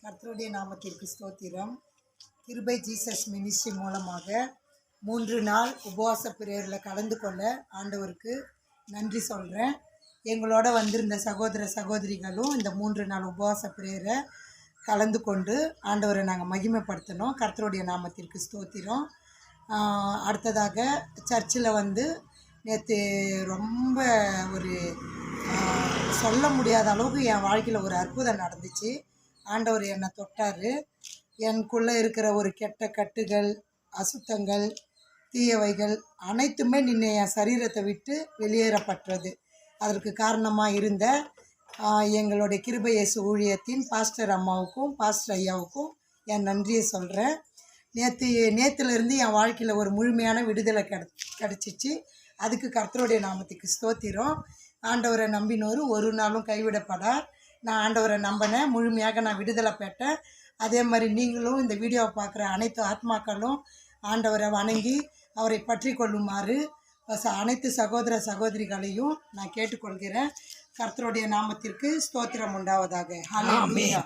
கர்த்தருடைய நாமத்திற்கு ஸ்தோத்திரம். கிருபை ஜீசஸ் மினிஸ்ட்ரி மூலமாக 3 நாள் உபவாச பிரேயரில் கலந்து கொள்ள ஆண்டவருக்கு நன்றி சொல்கிறேன். எங்களோட வந்திருந்த சகோதர சகோதரிகளும் இந்த 3 நாள் உபவாச பிரேயரை கலந்து கொண்டு ஆண்டவரை நாங்கள் மகிமைப்படுத்தினோம். கர்த்தருடைய நாமத்திற்கு ஸ்தோத்திரம். அடுத்ததாக சர்ச்சில் நேற்று ரொம்ப ஒரு சொல்ல முடியாத அளவுக்கு என் வாழ்க்கையில் ஒரு அற்புதம் நடந்துச்சு. ஆண்டவர் என்னை தொட்டார். எனக்குள்ளே இருக்கிற ஒரு கெட்ட கட்டுகள், அசுத்தங்கள், தீயவைகள் அனைத்துமே நின்று என் சரீரத்தை விட்டு வெளியேறப்பட்டது. அதற்கு காரணமாக இருந்த எங்களுடைய கிருபை இயேசு ஊழியத்தின் பாஸ்டர் அம்மாவுக்கும் பாஸ்டர் ஐயாவுக்கும் என் நன்றியை சொல்கிறேன். நேற்றுலேருந்து என் வாழ்க்கையில் ஒரு முழுமையான விடுதலை கிடச்சிச்சு. அதுக்கு கர்த்தருடைய நாமத்துக்கு ஸ்தோத்திரம். ஆண்டவரை நம்பினோர் ஒரு நாளும் கைவிடப்படார். நான் ஆண்டவரை நம்பினேன், முழுமையாக நான் விடுதலை பெற்றேன். அதே மாதிரி நீங்களும் இந்த வீடியோவை பார்க்குற அனைத்து ஆத்மாக்களும் ஆண்டவரை வணங்கி அவரை பற்றி கொள்ளுமாறு அனைத்து சகோதர சகோதரிகளையும் நான் கேட்டுக்கொள்கிறேன். கர்த்தருடைய நாமத்திற்கு ஸ்தோத்திரம் உண்டாவதாக. ஹல்லேலூயா.